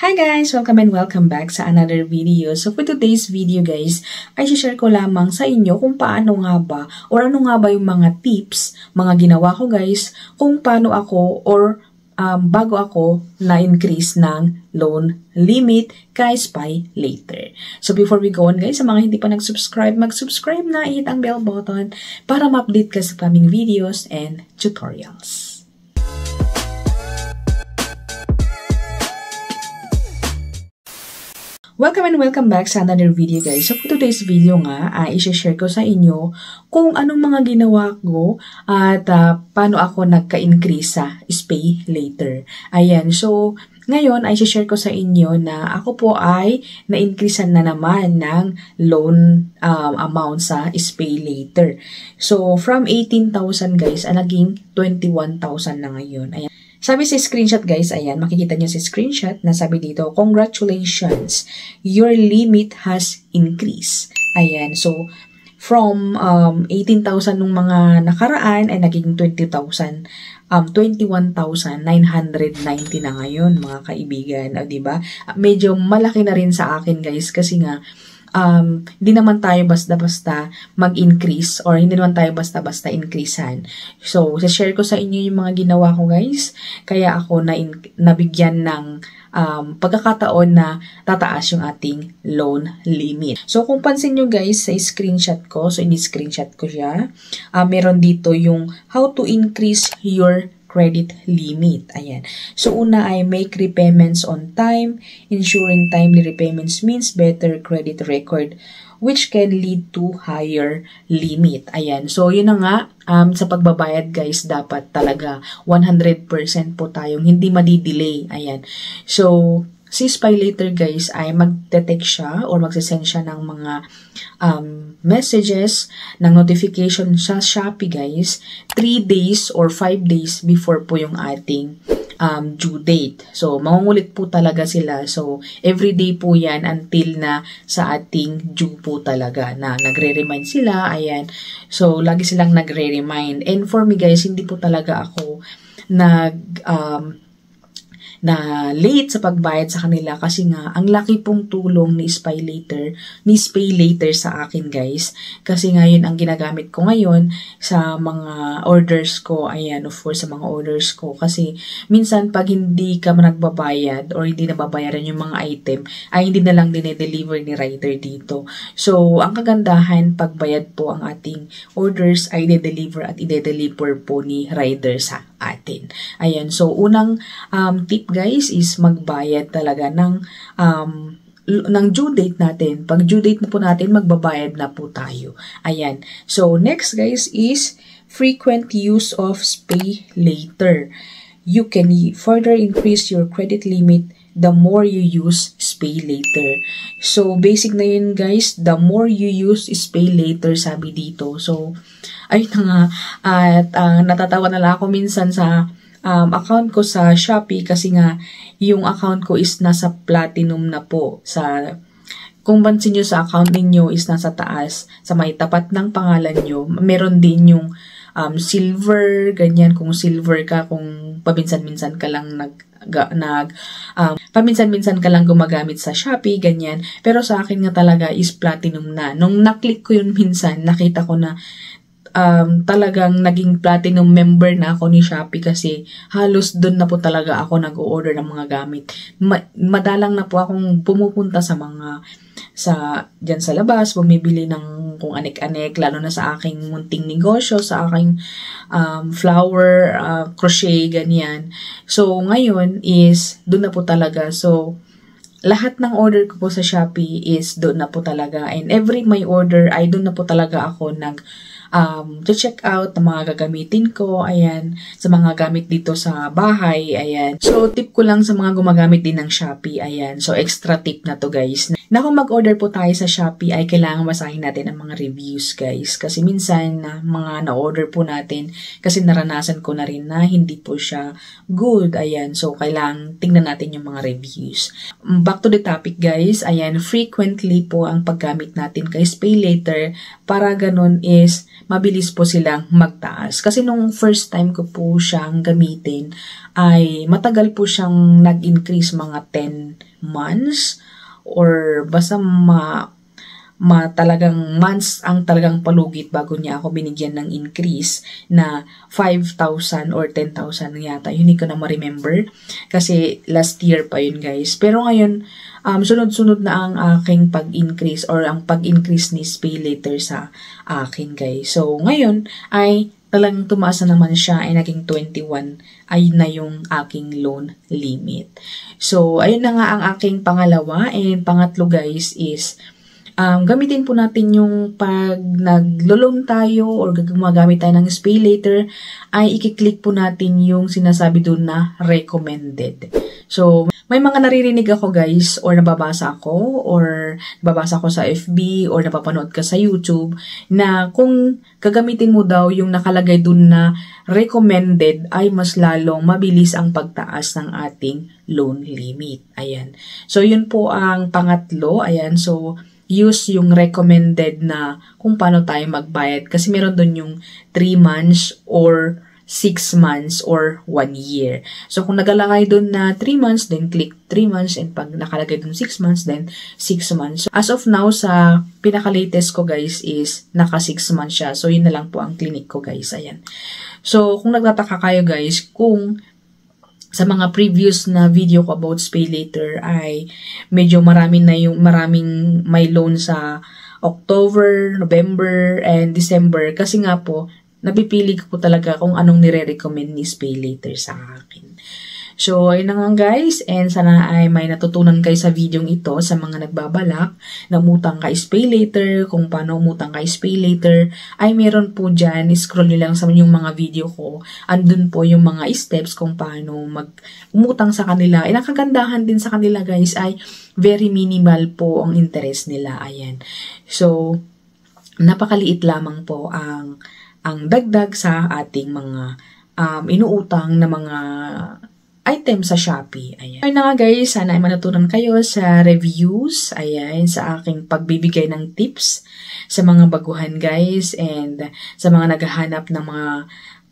Hi guys! Welcome and welcome back sa another video. So for today's video guys, ay share ko lamang sa inyo kung paano nga ba or ano nga ba yung mga tips, mga ginawa ko guys, kung paano ako or bago ako na-increase ng loan limit kay SpyLater. So before we go on guys, sa mga hindi pa nag-subscribe, mag-subscribe na, hit ang bell button para ma-update ka sa coming videos and tutorials. Welcome and welcome back sa another video guys. So for today's video nga, i-share ko sa inyo kung anong mga ginawa ko at paano ako nagka-increase sa SpyLater. Ayan, so ngayon ay i-share ko sa inyo na ako po ay na-increasean na naman ng loan amount sa SpyLater. So from 18,000 guys, naging 21,000 na ngayon. Ayan. Sabi sa screenshot guys, ayan, makikita nyo sa screenshot na sabi dito, congratulations, your limit has increased. Ayan, so from 18,000 nung mga nakaraan ay naging 21,990 na ngayon mga kaibigan. O, diba? Medyo malaki na rin sa akin guys kasi nga, hindi naman tayo basta-basta mag-increase or hindi naman tayo basta-basta increasean. So, share ko sa inyo yung mga ginawa ko guys. Kaya ako nabigyan ng pagkakataon na tataas yung ating loan limit. So, kung pansin nyo guys sa screenshot ko, so ini-screenshot ko siya, meron dito yung how to increase your credit limit. Ayan. So, una ay make repayments on time. Ensuring timely repayments means better credit record which can lead to higher limit. Ayan. So, yun na nga. Sa pagbabayad guys, dapat talaga 100% po tayong hindi madidelay. Ayan. So, si SpyLater guys ay mag-detect siya or magsisend siya ng mga messages, ng notification sa Shopee guys 3 days or 5 days before po yung ating due date. So, mangungulit po talaga sila. So, everyday po yan until na sa ating due po talaga na nagre-remind sila. Ayan. So, lagi silang nagre-remind. And for me guys, hindi po talaga ako na late sa pagbayad sa kanila kasi nga ang laki pong tulong ni SpyLater sa akin guys kasi ngayon ang ginagamit ko ngayon sa mga orders ko. Ayan, of course sa mga orders ko kasi minsan pag hindi ka nagbabayad or hindi nababayaran yung mga item ay hindi na lang dinedeliver ni rider dito. So ang kagandahan pagbayad po ang ating orders ay i-deliver at i-deliver po ni rider sa atin. Ayan, so unang tip guys is magbayad talaga ng due date natin. Pag due date na po natin, magbabayad na po tayo. Ayan. So next guys is frequent use of SpyLater. You can further increase your credit limit the more you use SpyLater. So basic na yun guys, the more you use SpyLater sabi dito. So ayun na nga, at natatawa na lang ako minsan sa account ko sa Shopee kasi nga yung account ko is nasa platinum na po. Kung pansin nyo sa account ninyo is nasa taas, sa may tapat ng pangalan nyo, meron din yung silver, ganyan, kung silver ka, kung paminsan-minsan ka lang paminsan-minsan ka lang gumagamit sa Shopee, ganyan. Pero sa akin nga talaga is platinum na. Nung naklik ko yun minsan, nakita ko na talagang naging platinum member na ako ni Shopee kasi halos doon na po talaga ako nag-order ng mga gamit. Madalang na po akong pumupunta dyan sa labas, bumibili ng kung anek-anek, lalo na sa aking munting negosyo, sa aking flower, crochet, ganyan. So, ngayon is doon na po talaga. So, lahat ng order ko po sa Shopee is doon na po talaga. And every my order ay doon na po talaga ako to check out ng mga gagamitin ko, ayan, sa mga gamit dito sa bahay, ayan. So, tip ko lang sa mga gumagamit din ng Shopee, ayan. So, extra tip na to guys. Na kung mag-order po tayo sa Shopee ay kailangan basahin natin ang mga reviews guys. Kasi minsan mga na-order po natin kasi naranasan ko na rin na hindi po siya good, ayan. So, kailangan tingnan natin yung mga reviews. Back to the topic guys, ayan, frequently po ang paggamit natin kay SpyLater para ganun is mabilis po silang magtaas. Kasi nung first time ko po siyang gamitin ay matagal po siyang nag-increase, mga 10 months or basta talagang months ang talagang palugit bago niya ako binigyan ng increase na 5,000 or 10,000 yata. Hindi ko na ma-remember kasi last year pa yun, guys. Pero ngayon, sunod-sunod na ang aking pag-increase or ang pag-increase ni SpayLater sa akin, guys. So, ngayon ay talagang tumaas na naman siya ay naging 21 ay na yung aking loan limit. So, ayun na nga ang aking pangalawa. And pangatlo, guys, is gamitin po natin yung pag naglo-loan tayo or gumagamit tayo ng SpayLater ay i-click po natin yung sinasabi doon na recommended. So, may mga naririnig ako, guys, or nababasa ako sa FB or napapanood ka sa YouTube na kung gagamitin mo daw yung nakalagay doon na recommended ay mas lalong mabilis ang pagtaas ng ating loan limit. Ayan. So, yun po ang pangatlo. Ayan. So, use yung recommended na kung paano tayo magbayad. Kasi meron doon yung 3 months or 6 months or 1 year. So, kung nagalagay doon na 3 months, then click 3 months. And pag nakalagay doon 6 months, then 6 months. So, as of now, sa pinaka-latest ko, guys, is naka 6 months siya. So, yun na lang po ang clinic ko, guys. Ayan. So, kung nagtataka kayo, guys, kung sa mga previous na video ko about SpayLater ay medyo maraming may loan sa October, November, and December. Kasi nga po, napipili ko talaga kung anong nire-recommend ni SpayLater sa akin. So, ayun na nga, guys. And sana ay may natutunan kayo sa video ito sa mga nagbabalak na umutang kay SpayLater, kung paano umutang kay SpayLater, ay meron po dyan. Scroll nyo lang sa yung mga video ko. Andun po yung mga steps kung paano umutang sa kanila. And ang kagandahan din sa kanila, guys, ay very minimal po ang interest nila. Ayan. So, napakaliit lamang po ang dagdag sa ating mga inuutang na mga item sa Shopee. Ayan. Ayun na nga, guys, sana ay manatunan kayo sa reviews, ayan, sa aking pagbibigay ng tips sa mga baguhan, guys, and sa mga naghahanap ng mga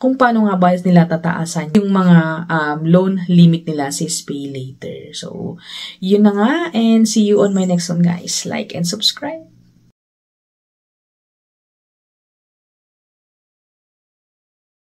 kung paano nga ba nila tataasan yung mga loan limit nila sa SpayLater. So, yun na nga, and see you on my next one, guys. Like and subscribe.